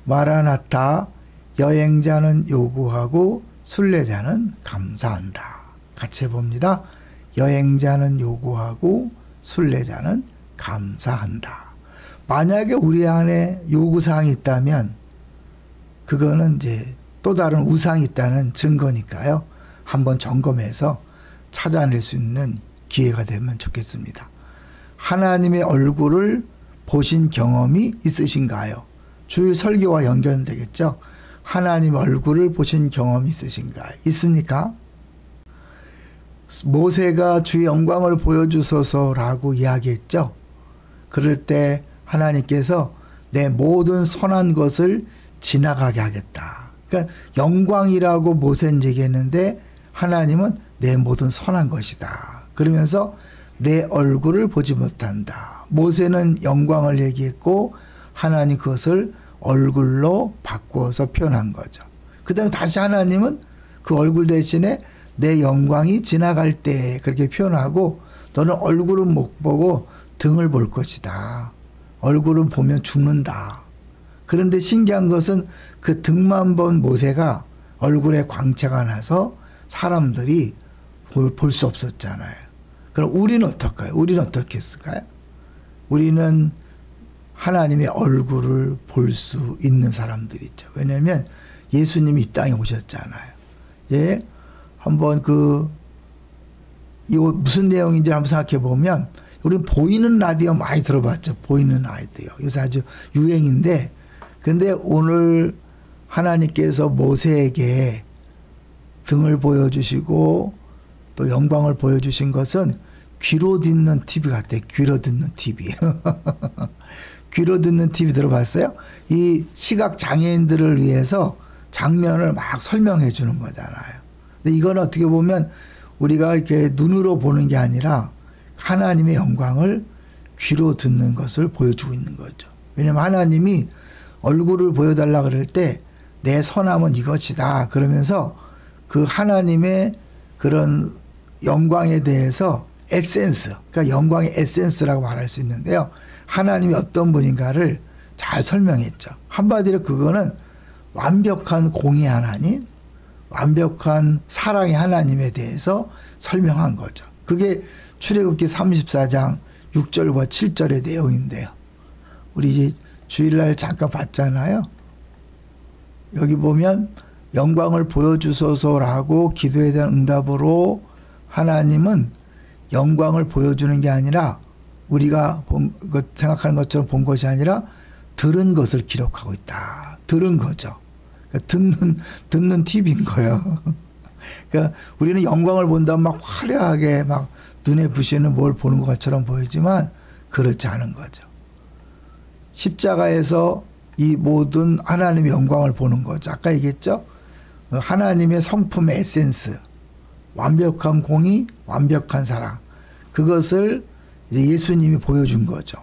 마라나타, 여행자는 요구하고 순례자는 감사한다. 같이 해봅니다. 여행자는 요구하고 순례자는 감사한다. 만약에 우리 안에 요구사항이 있다면 그거는 이제 또 다른 우상이 있다는 증거니까요. 한번 점검해서 찾아낼 수 있는 기회가 되면 좋겠습니다. 하나님의 얼굴을 보신 경험이 있으신가요? 주일 설교와 연결되겠죠? 하나님 얼굴을 보신 경험이 있으신가요? 있습니까? 모세가 주의 영광을 보여주소서라고 이야기했죠. 그럴 때 하나님께서 내 모든 선한 것을 지나가게 하겠다. 그러니까 영광이라고 모세는 얘기했는데 하나님은 내 모든 선한 것이다. 그러면서 내 얼굴을 보지 못한다. 모세는 영광을 얘기했고 하나님 그것을 얼굴로 바꾸어서 표현한 거죠. 그 다음에 다시 하나님은 그 얼굴 대신에 내 영광이 지나갈 때 그렇게 표현하고 너는 얼굴은 못 보고 등을 볼 것이다. 얼굴은 보면 죽는다. 그런데 신기한 것은 그 등만 본 모세가 얼굴에 광채가 나서 사람들이 볼 수 없었잖아요. 그럼 우리는 어떨까요? 우리는 어떻게 했을까요? 우리는 하나님의 얼굴을 볼 수 있는 사람들이죠. 왜냐하면 예수님이 이 땅에 오셨잖아요. 예, 한번 이거 무슨 내용인지 한번 생각해 보면 우리는 보이는 라디오 많이 들어봤죠. 보이는 라디오. 요새 아주 유행인데 근데 오늘 하나님께서 모세에게 등을 보여주시고 또 영광을 보여주신 것은 귀로 듣는 TV 같아요. 귀로 듣는 TV. 귀로 듣는 TV 들어봤어요? 이 시각 장애인들을 위해서 장면을 막 설명해 주는 거잖아요. 근데 이건 어떻게 보면 우리가 이렇게 눈으로 보는 게 아니라 하나님의 영광을 귀로 듣는 것을 보여주고 있는 거죠. 왜냐하면 하나님이 얼굴을 보여달라 그럴 때 내 선함은 이것이다. 그러면서 그 하나님의 그런 영광에 대해서 에센스, 그러니까 영광의 에센스라고 말할 수 있는데요. 하나님이 어떤 분인가를 잘 설명했죠. 한마디로 그거는 완벽한 공의 하나님, 완벽한 사랑의 하나님에 대해서 설명한 거죠. 그게 출애굽기 34장 6절과 7절의 내용인데요. 우리 이제 주일날 잠깐 봤잖아요. 여기 보면 영광을 보여주소서라고 기도에 대한 응답으로 하나님은 영광을 보여주는 게 아니라 우리가 생각하는 것처럼 본 것이 아니라 들은 것을 기록하고 있다. 들은 거죠. 그러니까 듣는 TV인 거예요. 그러니까 우리는 영광을 본다면 막 화려하게 막 눈에 부시는 뭘 보는 것처럼 보이지만 그렇지 않은 거죠. 십자가에서 이 모든 하나님의 영광을 보는 거죠. 아까 얘기했죠. 하나님의 성품의 에센스, 완벽한 공의, 완벽한 사랑. 그것을 이제 예수님이 보여준 거죠.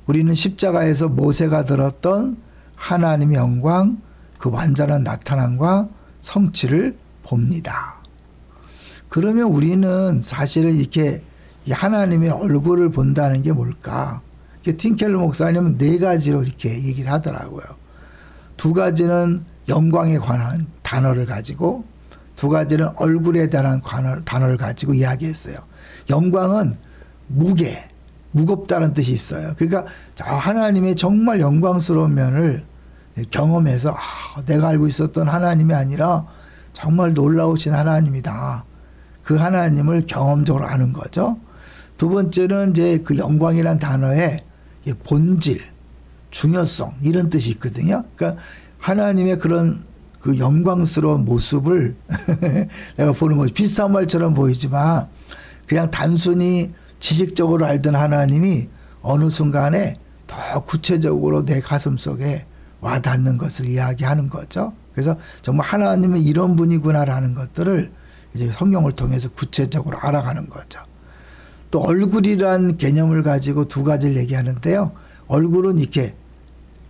우리는 십자가에서 모세가 들었던 하나님의 영광, 그 완전한 나타남과 성취를 봅니다. 그러면 우리는 사실은 이렇게 하나님의 얼굴을 본다는 게 뭘까? 틴켈러 목사님은 4가지로 이렇게 얘기를 하더라고요. 2가지는 영광에 관한 단어를 가지고 2가지는 얼굴에 대한 단어를 가지고 이야기했어요. 영광은 무겁다는 뜻이 있어요. 그러니까 하나님의 정말 영광스러운 면을 경험해서 내가 알고 있었던 하나님이 아니라 정말 놀라우신 하나님이다. 그 하나님을 경험적으로 아는 거죠. 2번째는 이제 그 영광이란 단어에 본질, 중요성 이런 뜻이 있거든요. 그러니까 하나님의 그런 그 영광스러운 모습을 내가 보는 거죠. 비슷한 말처럼 보이지만 그냥 단순히 지식적으로 알던 하나님이 어느 순간에 더 구체적으로 내 가슴 속에 와닿는 것을 이야기하는 거죠. 그래서 정말 하나님은 이런 분이구나라는 것들을 이제 성경을 통해서 구체적으로 알아가는 거죠. 또 얼굴이란 개념을 가지고 2가지를 얘기하는데요. 얼굴은 이렇게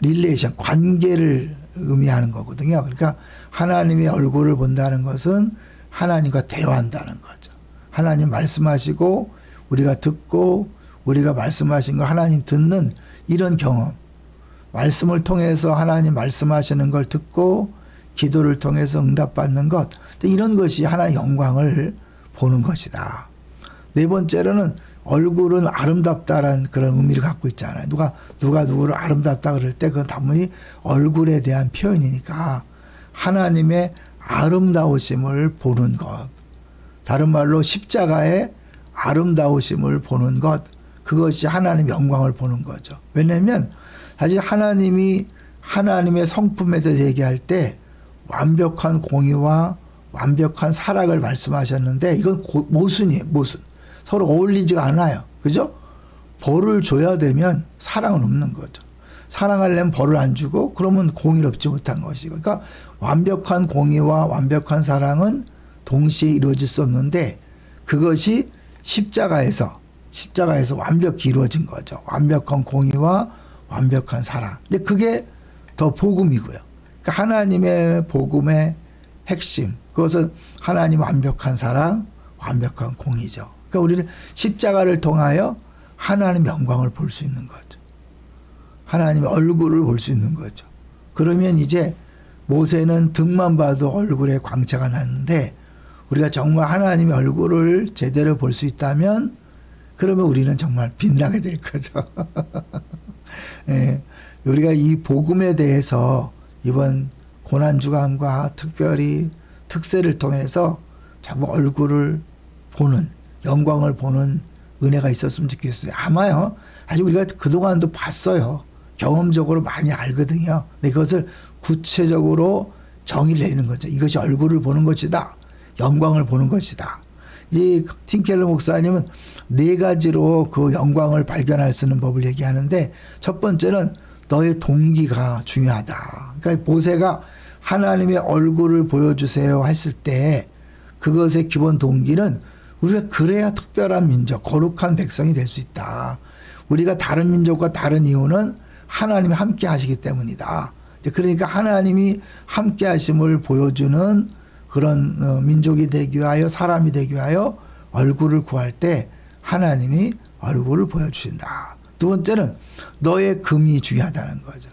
릴레이션, 관계를 의미하는 거거든요. 그러니까 하나님의 얼굴을 본다는 것은 하나님과 대화한다는 거죠. 하나님 말씀하시고 우리가 듣고 우리가 말씀하신 거 하나님 듣는 이런 경험. 말씀을 통해서 하나님 말씀하시는 걸 듣고 기도를 통해서 응답받는 것, 이런 것이 하나의 영광을 보는 것이다. 네 번째로는 얼굴은 아름답다라는 그런 의미를 갖고 있잖아요. 누가 누구를 아름답다 그럴 때 그건 단문히 얼굴에 대한 표현이니까 하나님의 아름다우심을 보는 것. 다른 말로 십자가의 아름다우심을 보는 것. 그것이 하나님의 영광을 보는 거죠. 왜냐하면 사실 하나님이 하나님의 성품에 대해서 얘기할 때 완벽한 공의와 완벽한 사랑을 말씀하셨는데 이건 모순이에요. 모순. 서로 어울리지가 않아요. 그죠? 벌을 줘야 되면 사랑은 없는 거죠. 사랑하려면 벌을 안 주고 그러면 공의롭지 못한 것이고. 그러니까 완벽한 공의와 완벽한 사랑은 동시에 이루어질 수 없는데 그것이 십자가에서 완벽히 이루어진 거죠. 완벽한 공의와 완벽한 사랑. 근데 그게 더 복음이고요. 그러니까 하나님의 복음의 핵심. 그것은 하나님 완벽한 사랑, 완벽한 공의죠. 그러니까 우리는 십자가를 통하여 하나님의 영광을 볼 수 있는 거죠. 하나님의 얼굴을 볼 수 있는 거죠. 그러면 이제 모세는 등만 봐도 얼굴에 광채가 났는데 우리가 정말 하나님의 얼굴을 제대로 볼 수 있다면 그러면 우리는 정말 빛나게 될 거죠. 예, 우리가 이 복음에 대해서 이번 고난주간과 특별히 특세를 통해서 자꾸 얼굴을 보는, 영광을 보는 은혜가 있었으면 좋겠어요. 아마요. 아직 우리가 그동안도 봤어요. 경험적으로 많이 알거든요. 근데 그것을 구체적으로 정의를 내리는 거죠. 이것이 얼굴을 보는 것이다. 영광을 보는 것이다. 이 팀켈러 목사님은 네 가지로 그 영광을 발견할 수 있는 법을 얘기하는데 첫 번째는 너의 동기가 중요하다. 그러니까 모세가 하나님의 얼굴을 보여주세요 했을 때 그것의 기본 동기는 우리가 그래야 특별한 민족, 거룩한 백성이 될 수 있다. 우리가 다른 민족과 다른 이유는 하나님이 함께 하시기 때문이다. 그러니까 하나님이 함께 하심을 보여주는 그런 민족이 되기 위하여 사람이 되기 위하여 얼굴을 구할 때 하나님이 얼굴을 보여주신다. 두 번째는 너의 금이 중요하다는 거죠.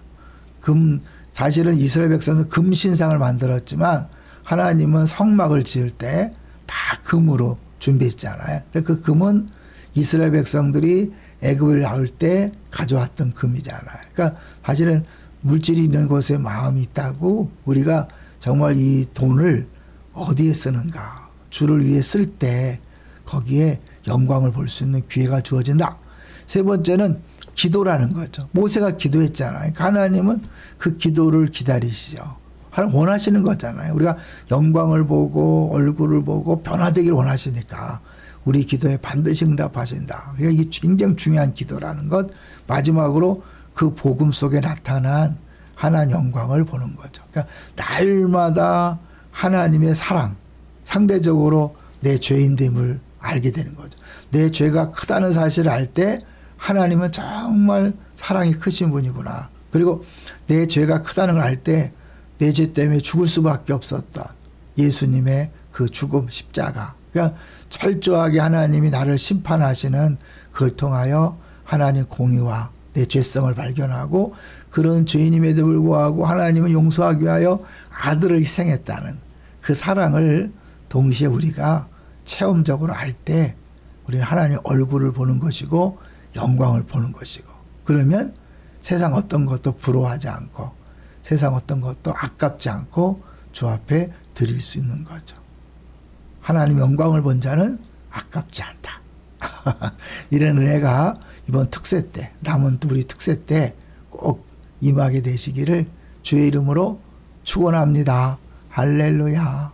금, 사실은 이스라엘 백성은 금 신상을 만들었지만 하나님은 성막을 지을 때 다 금으로 준비했잖아요. 근데 그 금은 이스라엘 백성들이 애굽을 나올 때 가져왔던 금이잖아요. 그러니까 사실은 물질이 있는 곳에 마음이 있다고 우리가 정말 이 돈을 어디에 쓰는가, 주를 위해 쓸 때 거기에 영광을 볼 수 있는 기회가 주어진다. 세 번째는 기도라는 거죠. 모세가 기도했잖아요. 그러니까 하나님은 그 기도를 기다리시죠. 하나님 원하시는 거잖아요. 우리가 영광을 보고 얼굴을 보고 변화되기를 원하시니까 우리 기도에 반드시 응답하신다. 그러니까 이게 굉장히 중요한 기도라는 것. 마지막으로 그 복음 속에 나타난 하나님 영광을 보는 거죠. 그러니까 날마다 하나님의 사랑, 상대적으로 내 죄인됨을 알게 되는 거죠. 내 죄가 크다는 사실을 알 때 하나님은 정말 사랑이 크신 분이구나. 그리고 내 죄가 크다는 걸 알 때 내 죄 때문에 죽을 수밖에 없었던 예수님의 그 죽음, 십자가. 그러니까 철저하게 하나님이 나를 심판하시는 그걸 통하여 하나님 공의와 내 죄성을 발견하고 그런 죄인임에도 불구하고 하나님은 용서하기 위하여 아들을 희생했다는 그 사랑을 동시에 우리가 체험적으로 알 때 우리는 하나님의 얼굴을 보는 것이고 영광을 보는 것이고 그러면 세상 어떤 것도 부러워하지 않고 세상 어떤 것도 아깝지 않고 주 앞에 드릴 수 있는 거죠. 하나님 영광을 본 자는 아깝지 않다. 이런 은혜가 이번 특세 때, 남은 우리 특세 때 꼭 임하게 되시기를 주의 이름으로 축원합니다. 할렐루야.